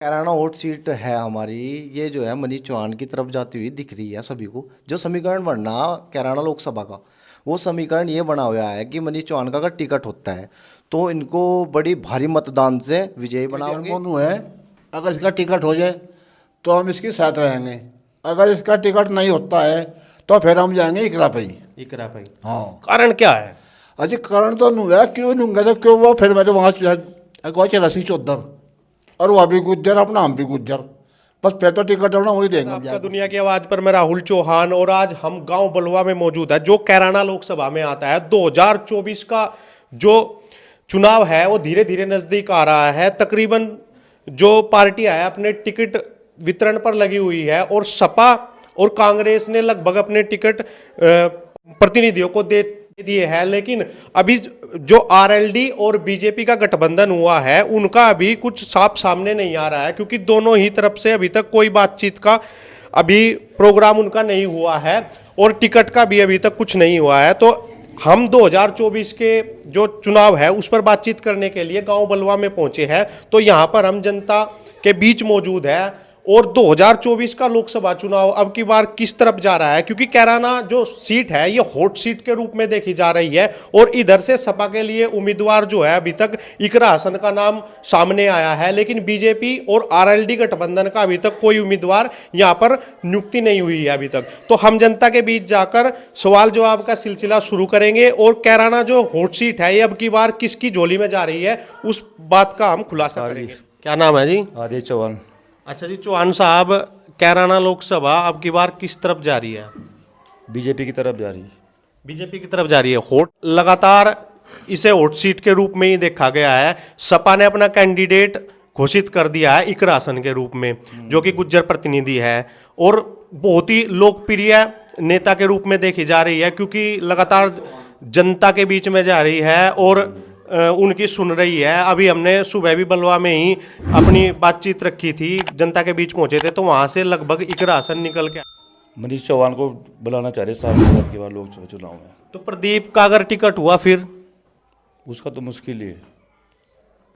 Kairana vote seat है हमारी। ये जो है मनीष चौहान की तरफ जाती हुई दिख रही है सभी को। जो समीकरण बनना कैराना लोकसभा का, वो समीकरण ये बना हुआ है कि मनीष चौहान का अगर टिकट होता है तो इनको बड़ी भारी मतदान से विजयी बनाओगे। मोनू है, अगर इसका टिकट हो जाए तो हम इसके साथ रहेंगे। अगर इसका टिकट नहीं होता है तो फिर हम जाएंगे इकरा पे ही। इकरा भाई, हाँ, कारण क्या है? अजी कारण तो नहीं है, क्यों नहीं तो क्यों वो फिर मेरे वहाँ अगवा रसी चौधर और वह भी गुज्जर, अपना हम भी गुज्जर, बस फिर तो टिकट अपना वही देंगे हम आपका जाके। दुनिया की आवाज पर मैं राहुल चौहान, और आज हम गांव बलुआ में मौजूद है जो कैराना लोकसभा में आता है। 2024 का जो चुनाव है वो धीरे धीरे नजदीक आ रहा है। तकरीबन जो पार्टियां है अपने टिकट वितरण पर लगी हुई है, और सपा और कांग्रेस ने लगभग अपने टिकट प्रतिनिधियों को दे दिए हैं। लेकिन अभी जो आरएलडी और बीजेपी का गठबंधन हुआ है उनका अभी कुछ साफ सामने नहीं आ रहा है, क्योंकि दोनों ही तरफ से अभी तक कोई बातचीत का अभी प्रोग्राम उनका नहीं हुआ है, और टिकट का भी अभी तक कुछ नहीं हुआ है। तो हम 2024 के जो चुनाव है उस पर बातचीत करने के लिए गांव बलुआ में पहुंचे हैं। तो यहां पर हम जनता के बीच मौजूद है, और 2024 का लोकसभा चुनाव अब की बार किस तरफ जा रहा है, क्योंकि कैराना जो सीट है ये हॉट सीट के रूप में देखी जा रही है। और इधर से सपा के लिए उम्मीदवार जो है अभी तक इकरा हसन का नाम सामने आया है, लेकिन बीजेपी और आरएलडी गठबंधन का अभी तक कोई उम्मीदवार यहां पर नियुक्ति नहीं हुई है अभी तक। तो हम जनता के बीच जाकर सवाल जवाब का सिलसिला शुरू करेंगे, और कैराना जो हॉट सीट है ये अब की बार किसकी झोली में जा रही है उस बात का हम खुलासा करेंगे। क्या नाम है जी? आदित्य चौहान। अच्छा जी, चौहान साहब, कैराना लोकसभा अब की बार किस तरफ जा रही है? बीजेपी की तरफ जा रही है। बीजेपी की तरफ जा रही है। होट लगातार इसे होट सीट के रूप में ही देखा गया है। सपा ने अपना कैंडिडेट घोषित कर दिया है इकरा हसन के रूप में, जो कि गुज्जर प्रतिनिधि है और बहुत ही लोकप्रिय नेता के रूप में देखी जा रही है, क्योंकि लगातार जनता के बीच में जा रही है और उनकी सुन रही है। अभी हमने सुबह भी बलवा में ही अपनी बातचीत रखी थी, जनता के बीच पहुंचे थे, तो वहां से लगभग इकरा हसन निकल के। मनीष चौहान को बुलाना चाह रहे सांसद के बाद लोकसभा चुनाव में। तो प्रदीप का अगर टिकट हुआ फिर? उसका तो मुश्किल ही है।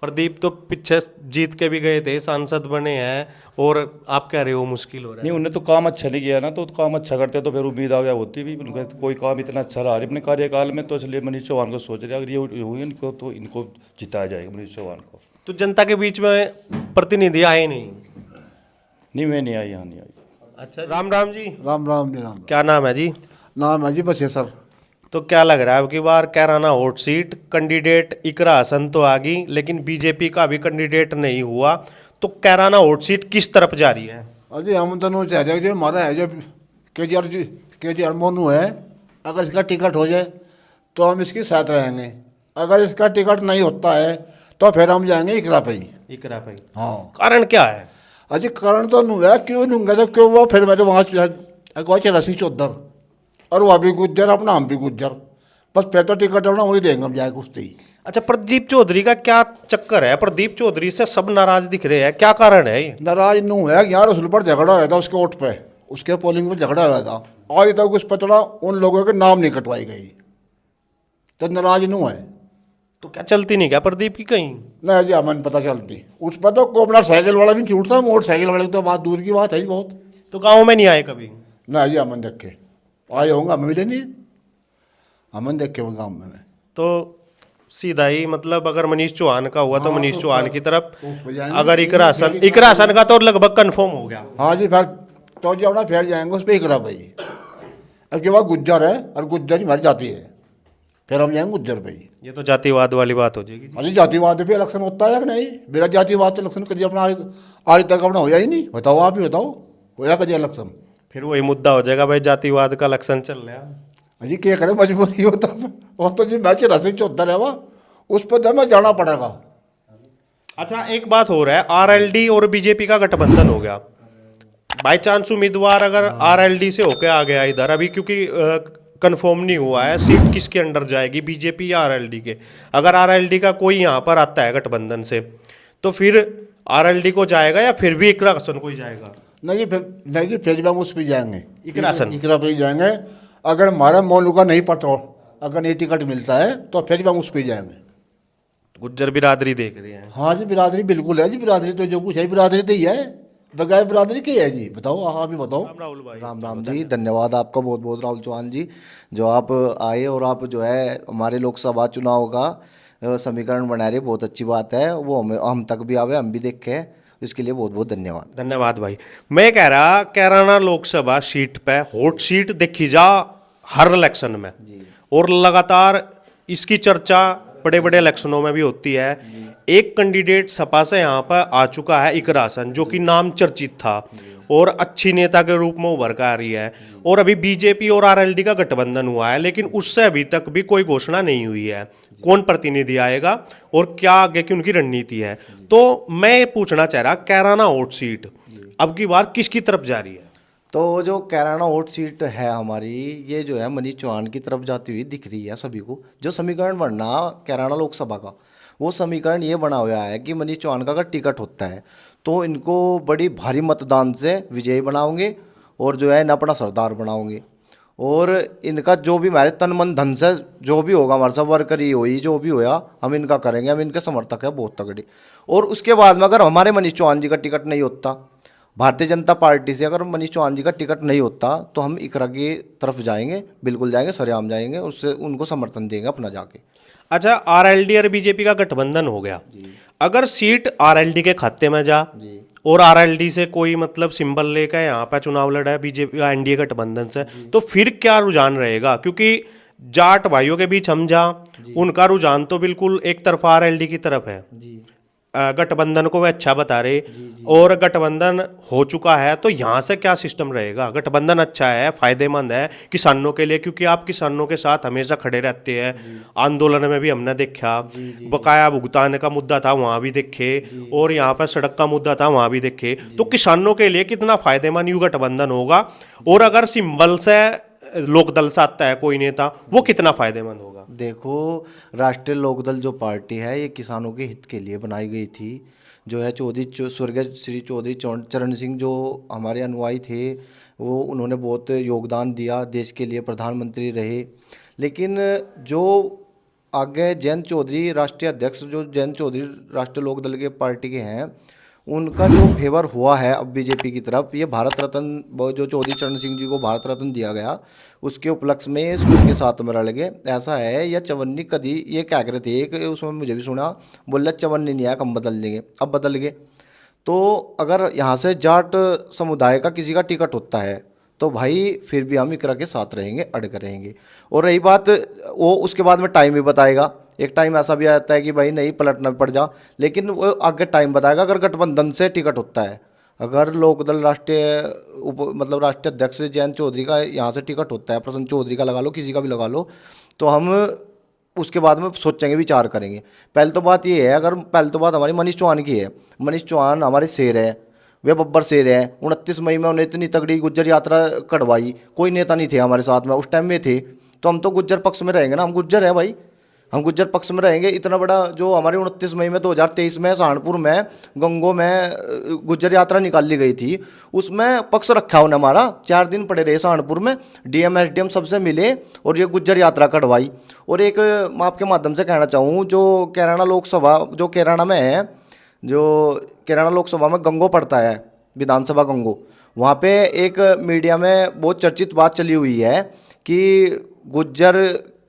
प्रदीप तो पीछे जीत के भी गए थे, सांसद बने हैं, और आप कह रहे हो मुश्किल हो रहा है। नहीं, उन्हें तो काम अच्छा नहीं किया ना, तो काम अच्छा करते तो फिर उम्मीद आगे होती भी। उनका कोई काम इतना अच्छा रहा नहीं अपने कार्यकाल में, तो इसलिए मनीष चौहान को सोच रहे अगर ये हुई इनको तो इनको जिताया जाएगा मनीष चौहान को। तो जनता के बीच में प्रतिनिधि आए नहीं? नहीं, मैं नहीं आई, यहाँ नहीं आई। अच्छा, राम राम जी। राम राम जी, राम क्या नाम है जी? नाम है जी बस ये सर। तो क्या लग रहा है अब की बार कैराना हॉट सीट कैंडिडेट इकरा हसन तो आ गई, लेकिन बीजेपी का भी कैंडिडेट नहीं हुआ, तो कैराना हॉट सीट किस तरफ जा रही है? अजी हम दोनों चाह रहे हैं जो हमारा है जो के जी आर मोनू है, अगर इसका टिकट हो जाए तो हम इसके साथ रहेंगे। अगर इसका टिकट नहीं होता है तो फिर हम जाएंगे इकरा पे ही। इकरा भाई, हाँ, कारण क्या है? अजी कारण तो नहीं है, क्यों नहीं तो क्यों वो फिर मेरे वहाँ अगवा रसी चौधर और वह भी गुज्जर, अपना हम भी गुज्जर, बस फिर तो टिकट अपना वही देंगे हम जाके उससे ही। अच्छा, प्रदीप चौधरी का क्या चक्कर है? प्रदीप चौधरी से सब नाराज दिख रहे हैं, क्या कारण है ये? नाराज नू है, यहाँ रसूल पर झगड़ा हुआ था उसके वोट पे, उसके पोलिंग पर झगड़ा हुआ था। आज तक उस पर थोड़ा उन लोगों के नाम नहीं कटवाई गई, तो नाराज नू है। तो क्या चलती नहीं क्या प्रदीप की कहीं? नहीं जी, हमें पता चलती उस पर तो कोपला साइकिल वाला भी छूटता, मोटरसाइकिल वाले की तो बात दूर की बात है ही बहुत। तो गाँव में नहीं आए कभी? नहीं जी, हमें देख के आए होंगे, हमें मिले नहीं, हमें देख के वो गाँव में। तो सीधा ही मतलब अगर मनीष चौहान का हुआ तो हाँ, मनीष तो चौहान फिर की तरफ, उस पर जाएंगे। अगर इकरा हसन का तो लगभग कंफर्म हो गया। हाँ जी, फिर तो जी अपना फिर जाएंगे उस पर इकरा भाई। उसके बाद गुज्जर है और गुज्जर ही मर जाती है, फिर हम जाएंगे गुज्जर पे ही। ये तो जातिवाद वाली बात हो जाएगी। अरे जातिवाद पे इलेक्शन होता है कि नहीं? बिना जातिवाद तो इलेक्शन कभी अपना आज तक अपना होया ही नहीं। बताओ, आप ही बताओ, होया कभी इलेक्शन? फिर वही मुद्दा हो जाएगा भाई, जातिवाद का इलेक्शन चल रहा है। अजी क्या करें, मजबूरी होता वो तो जी मैच रसी चौधर है वह, उस पर तो हमें जाना पड़ेगा। अच्छा, एक बात हो रहा है, आरएलडी और बीजेपी का गठबंधन हो गया। बाई चांस उम्मीदवार अगर आरएलडी से होके आ गया इधर, अभी क्योंकि कंफर्म नहीं हुआ है सीट किसके अंडर जाएगी, बीजेपी या आरएलडी के। अगर आरएलडी का कोई यहाँ पर आता है गठबंधन से, तो फिर आरएलडी को जाएगा या फिर भी इकरा हसन को ही जाएगा? नहीं जी, फिर भी हम उस पर जाएंगे, इकरा हसन। इकरा पे ही जाएंगे। अगर हमारा मोनू का नहीं पता, अगर नहीं टिकट मिलता है तो फिर भी हम उस पर जाएंगे। गुज्जर बिरादरी देख रहे हैं। हाँ जी, बिरादरी बिल्कुल है जी। बिरादरी तो जो कुछ है बिरादरी तो ही है, बगैर बिरादरी की है जी? बताओ, आप ही बताओ। राहुल भाई, राम राम जी, धन्यवाद आपका बहुत बहुत राहुल चौहान जी, जो आप आए और आप जो है हमारे लोकसभा चुनाव का समीकरण बना रहे, बहुत अच्छी बात है। वो हम तक भी आवे, हम भी देखें, इसके लिए बहुत बहुत धन्यवाद। धन्यवाद भाई। मैं कह रहा कैराना लोकसभा सीट पे हॉट सीट देखी जा हर इलेक्शन में, और लगातार इसकी चर्चा बड़े बड़े इलेक्शनों में भी होती है। एक कैंडिडेट सपा से यहाँ पर आ चुका है इकरा हसन, जो कि नाम चर्चित था और अच्छी नेता के रूप में उभर कर आ रही है। और अभी बीजेपी और आरएलडी का गठबंधन हुआ है, लेकिन उससे अभी तक भी कोई घोषणा नहीं हुई है कौन प्रतिनिधि आएगा और क्या आगे की उनकी रणनीति है। तो मैं ये पूछना चाह रहा, कैराना हॉट सीट अब की बार किसकी तरफ जा रही है? तो जो कैराना वोट सीट है हमारी, ये जो है मनीष चौहान की तरफ जाती हुई दिख रही है सभी को। जो समीकरण बनना कैराना लोकसभा का, वो समीकरण ये बना हुआ है कि मनीष चौहान का अगर टिकट होता है तो इनको बड़ी भारी मतदान से विजयी बनाओगे और जो है इन्हें अपना सरदार बनाओगे। और इनका जो भी हमारे तन मन धन से जो भी होगा, हमारे सब वर्करी हुई जो भी होया, हम इनका करेंगे। हम इनके समर्थक हैं बहुत तगड़े। और उसके बाद में अगर हमारे मनीष चौहान जी का टिकट नहीं होता, भारतीय जनता पार्टी से अगर मनीष चौहान जी का टिकट नहीं होता, तो हम इकरा की तरफ जाएंगे, बिल्कुल जाएंगे, सरेआम जाएंगे, उससे उनको समर्थन देंगे अपना जाके। अच्छा, आरएलडी और बीजेपी का गठबंधन हो गया, अगर सीट आरएलडी के खाते में जा और आरएलडी से कोई मतलब सिंबल लेकर यहाँ पे चुनाव लड़ा है बीजेपी एनडीए गठबंधन से, तो फिर क्या रुझान रहेगा? क्योंकि जाट भाइयों के बीच हम जा, उनका रुझान तो बिल्कुल एक तरफा आरएलडी की तरफ है। गठबंधन को वे अच्छा बता रहे, और गठबंधन हो चुका है, तो यहाँ से क्या सिस्टम रहेगा? गठबंधन अच्छा है, फायदेमंद है किसानों के लिए, क्योंकि आप किसानों के साथ हमेशा खड़े रहते हैं। आंदोलन में भी हमने देखा, बकाया भुगतान का मुद्दा था वहाँ भी देखे, और यहाँ पर सड़क का मुद्दा था वहाँ भी देखे। तो किसानों के लिए कितना फायदेमंद यू गठबंधन होगा, और अगर सिंबल से लोकदल से आता है कोई नेता, वो कितना फायदेमंद होगा? देखो, राष्ट्रीय लोकदल जो पार्टी है, ये किसानों के हित के लिए बनाई गई थी। जो है स्वर्गीय श्री चौधरी चरण सिंह जो हमारे अनुयायी थे, वो उन्होंने बहुत योगदान दिया, देश के लिए प्रधानमंत्री रहे। लेकिन जो आगे जयंत चौधरी राष्ट्रीय अध्यक्ष, जो जयंत चौधरी राष्ट्रीय लोकदल के पार्टी के हैं, उनका जो फेवर हुआ है अब बीजेपी की तरफ, ये भारत रत्न जो चौधरी चरण सिंह जी को भारत रत्न दिया गया, उसके उपलक्ष्य में उनके साथ में रह लगे। ऐसा है, या चवन्नी कदी ये क्या कह रहे थे, एक उसमें मुझे भी सुना, बोला चवन्नी नहीं आया, हम बदल देंगे, अब बदल गए। तो अगर यहाँ से जाट समुदाय का किसी का टिकट होता है, तो भाई फिर भी हम इकरा के साथ रहेंगे, अड़कर रहेंगे। और रही बात, वो उसके बाद में टाइम ही बताएगा। एक टाइम ऐसा भी आता है कि भाई नहीं, पलटना पड़ जा, लेकिन वो आगे टाइम बताएगा। अगर गठबंधन से टिकट होता है, अगर लोकदल मतलब राष्ट्रीय अध्यक्ष जयंत चौधरी का यहाँ से टिकट होता है, प्रसन्न चौधरी का लगा लो, किसी का भी लगा लो, तो हम उसके बाद में सोचेंगे, विचार करेंगे। पहले तो बात ये है, अगर पहले तो बात हमारी मनीष चौहान की है। मनीष चौहान हमारे शेर है, वे बब्बर शेर है। 29 मई में उन्हें इतनी तगड़ी गुज्जर यात्रा कढ़वाई, कोई नेता नहीं थे हमारे साथ में, उस टाइम में थे, तो हम तो गुज्जर पक्ष में रहेंगे ना, हम गुज्जर है भाई, हम गुज्जर पक्ष में रहेंगे। इतना बड़ा जो हमारे 29 मई में 2023 में सहारनपुर में गंगो में गुज्जर यात्रा निकाली गई थी, उसमें पक्ष रखा उन्हें हमारा। 4 दिन पड़े रहे सहारनपुर में, डीएम एसडीएम सबसे मिले और ये गुज्जर यात्रा कढ़वाई। और एक मैं आपके माध्यम से कहना चाहूँ, जो कैराना लोकसभा, जो कैराना में है, जो कैराना लोकसभा में गंगो पड़ता है, विधानसभा गंगो, वहाँ पे एक मीडिया में बहुत चर्चित बात चली हुई है कि गुज्जर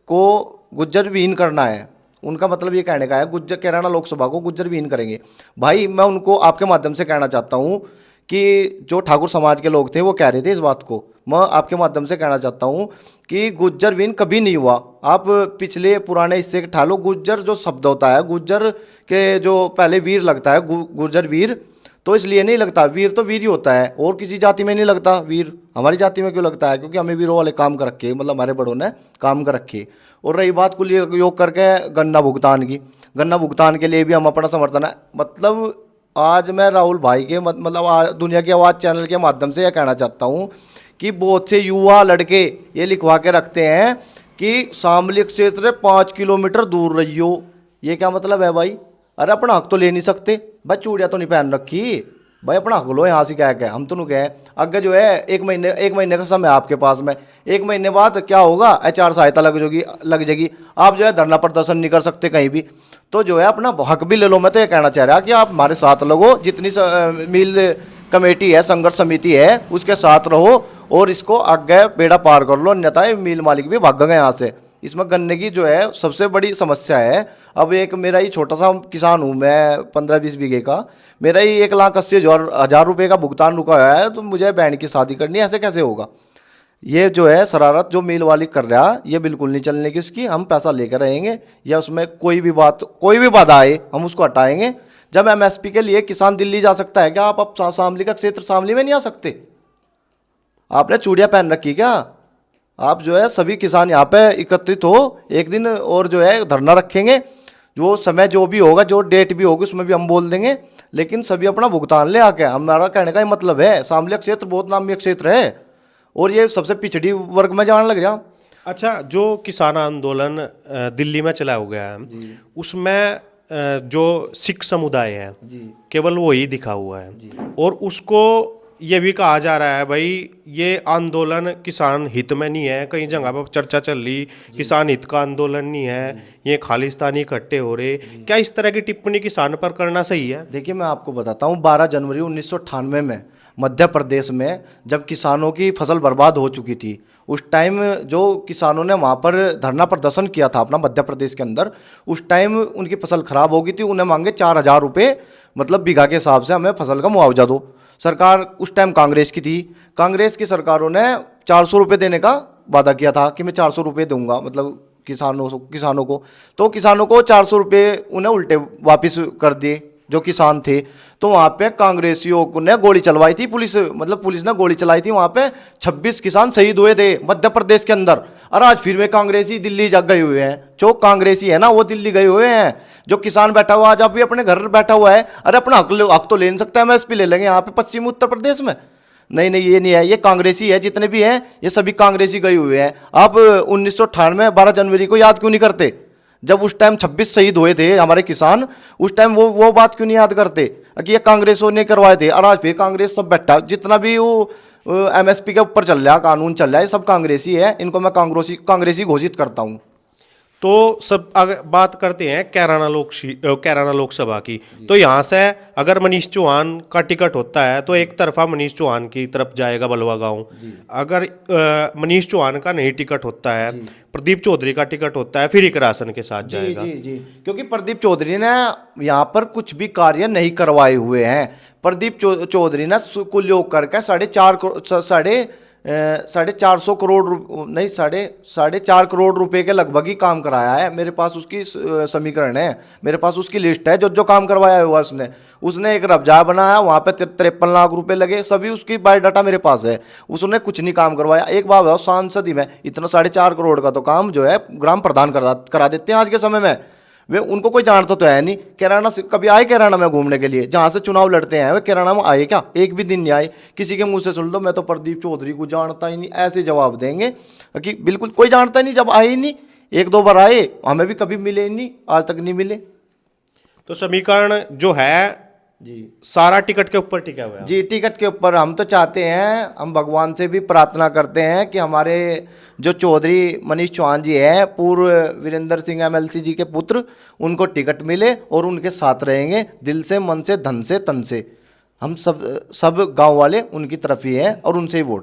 को गुज्जर विहीन करना है। उनका मतलब ये कहने का है, गुज्जर कैराना लोकसभा को गुज्जर विहीन करेंगे। भाई मैं उनको आपके माध्यम से कहना चाहता हूँ कि जो ठाकुर समाज के लोग थे वो कह रहे थे इस बात को, मैं आपके माध्यम से कहना चाहता हूँ कि गुज्जर विहीन कभी नहीं हुआ। आप पिछले पुराने हिस्से के ठालो, गुज्जर जो शब्द होता है, गुज्जर के जो पहले वीर लगता है, गुज्जर वीर, तो इसलिए नहीं लगता, वीर तो वीर ही होता है, और किसी जाति में नहीं लगता वीर। हमारी जाति में क्यों लगता है? क्योंकि हमें वीरों वाले काम कर रखे, मतलब हमारे बड़ों ने काम कर रखे। और रही बात कुल योग करके गन्ना भुगतान की, गन्ना भुगतान के लिए भी हम अपना समर्थन है। मतलब आज मैं राहुल भाई के मतलब दुनिया की आवाज़ चैनल के माध्यम से यह कहना चाहता हूँ कि बहुत से युवा लड़के ये लिखवा के रखते हैं कि शामली क्षेत्र 5 किलोमीटर दूर रहियो। ये क्या मतलब है भाई? अरे अपना हक तो ले नहीं सकते भाई, चूड़ियाँ तो नहीं पहन रखी भाई अपना हक लो, यहाँ से क्या है, हम तो नहीं कहे अगर जो है 1 महीने का समय है आपके पास में, 1 महीने बाद क्या होगा, आचार संहिता लग जाएगी, आप जो है धरना प्रदर्शन नहीं कर सकते कहीं भी। तो जो है अपना हक भी ले लो। मैं तो ये कहना चाह रहा कि आप हमारे साथ लगो, जितनी मिल कमेटी है, संघर्ष समिति है, उसके साथ रहो और इसको आगे बेड़ा पार कर लो, अन्यथा ये मिल मालिक भी भाग गए यहाँ से। इसमें गन्ने की जो है सबसे बड़ी समस्या है। अब एक मेरा ही छोटा सा किसान हूँ मैं, 15-20 बीघे का, मेरा ही 1,80,000 रुपये का भुगतान रुका हुआ है, तो मुझे बहन की शादी करनी है, ऐसे कैसे होगा। ये जो है शरारत जो मिल वाली कर रहा, ये बिल्कुल नहीं चलने की उसकी। हम पैसा लेकर रहेंगे या उसमें कोई भी बाधा आए हम उसको हटाएंगे। जब MSP के लिए किसान दिल्ली जा सकता है, क्या आप अब शामली का क्षेत्र शामली में नहीं आ सकते? आपने चूड़ियाँ पहन रखी क्या? आप जो है सभी किसान यहाँ पे एकत्रित हो एक दिन और जो है धरना रखेंगे। जो समय जो भी होगा, जो डेट भी होगी, उसमें भी हम बोल देंगे, लेकिन सभी अपना भुगतान ले आके। हमारा कहने का ही मतलब है, शामली क्षेत्र बहुत नामी क्षेत्र है और ये सबसे पिछड़ी वर्ग में जाने लग रहा। अच्छा, जो किसान आंदोलन दिल्ली में चला हो गया है, उसमें जो सिख समुदाय है केवल वही दिखा हुआ है, और उसको ये भी कहा जा रहा है भाई ये आंदोलन किसान हित में नहीं है। कई जगह पर चर्चा चल रही किसान हित का आंदोलन नहीं है, ये खालिस्तानी इकट्ठे हो रहे। क्या इस तरह की टिप्पणी किसान पर करना सही है? देखिए मैं आपको बताता हूँ, 12 जनवरी 1998 में मध्य प्रदेश में जब किसानों की फसल बर्बाद हो चुकी थी, उस टाइम जो किसानों ने वहाँ पर धरना प्रदर्शन किया था अपना मध्य प्रदेश के अंदर, उस टाइम उनकी फसल खराब हो गई थी। उन्हें मांगे 4,000 रुपये, मतलब बीघा के हिसाब से हमें फसल का मुआवजा दो। सरकार उस टाइम कांग्रेस की थी, कांग्रेस की सरकारों ने 400 रुपये देने का वादा किया था कि मैं 400 रुपये दूंगा, मतलब किसानों को। तो किसानों को 400 रुपये उन्हें उल्टे वापस कर दिए जो किसान थे। तो वहाँ पे कांग्रेसियों ने गोली चलवाई थी, पुलिस ने गोली चलाई थी। वहाँ पे 26 किसान शहीद हुए थे मध्य प्रदेश के अंदर। और आज फिर वे कांग्रेसी दिल्ली जा गए हुए हैं, जो कांग्रेसी है ना वो दिल्ली गए हुए हैं। जो किसान बैठा हुआ आज अभी अपने घर बैठा हुआ है, अरे अपना हक तो ले नहीं सकता है, MSP ले लेंगे यहाँ पे पश्चिमी उत्तर प्रदेश में। नहीं, ये नहीं है, ये कांग्रेसी है, जितने भी हैं ये सभी कांग्रेसी गए हुए हैं। आप 1998 12 जनवरी को याद क्यों नहीं करते? जब उस टाइम 26 शहीद हुए थे हमारे किसान, उस टाइम वो बात क्यों नहीं याद करते कि ये कांग्रेसों ने करवाए थे। और आज फिर कांग्रेस सब बैठा, जितना भी वो MSP के ऊपर चल रहा, कानून चल रहा है, सब कांग्रेसी है। इनको मैं कांग्रेसी घोषित करता हूँ। तो सब अगर बात करते हैं कैराना लोकसभा की, तो यहाँ से अगर मनीष चौहान का टिकट होता है तो एक तरफा मनीष चौहान की तरफ जाएगा बलवा गांव। अगर मनीष चौहान का नहीं टिकट होता है, प्रदीप चौधरी का टिकट होता है, फिर इकरासन के साथ जाएगा। जी, क्योंकि प्रदीप चौधरी ने यहाँ पर कुछ भी कार्य नहीं करवाए हुए हैं। प्रदीप चौधरी ने कुल योग करके 4.5 करोड़ नहीं, 4.5 करोड़ रुपए के लगभग ही काम कराया है। मेरे पास उसकी समीकरण है, मेरे पास उसकी लिस्ट है, जो काम करवाया हुआ उसने एक रबजा बनाया, वहाँ पे 53 लाख रुपए लगे, सभी उसकी बायोडाटा मेरे पास है। उसने कुछ नहीं काम करवाया। एक बात है, सांसद ही में इतना 4.5 करोड़ का तो काम जो है ग्राम प्रधान करा देते हैं आज के समय में। वे उनको कोई जानता तो है नहीं। कैराना से कभी आए कैराना में घूमने के लिए, जहाँ से चुनाव लड़ते हैं वे कैराना में आए क्या? एक भी दिन नहीं आए। किसी के मुंह से सुन लो मैं तो प्रदीप चौधरी को जानता ही नहीं, ऐसे जवाब देंगे कि बिल्कुल कोई जानता ही नहीं। जब आए ही नहीं, 1-2 बार आए, हमें भी कभी मिले ही नहीं, आज तक नहीं मिले। तो समीकरण जो है जी सारा टिकट के ऊपर टिका हुआ है। जी, टिकट के ऊपर हम तो चाहते हैं, हम भगवान से भी प्रार्थना करते हैं कि हमारे जो चौधरी मनीष चौहान जी हैं, पूर्व वीरेंद्र सिंह MLC जी के पुत्र, उनको टिकट मिले और उनके साथ रहेंगे दिल से, मन से, धन से, तन से। हम सब गांव वाले उनकी तरफ ही हैं और उनसे ही वोट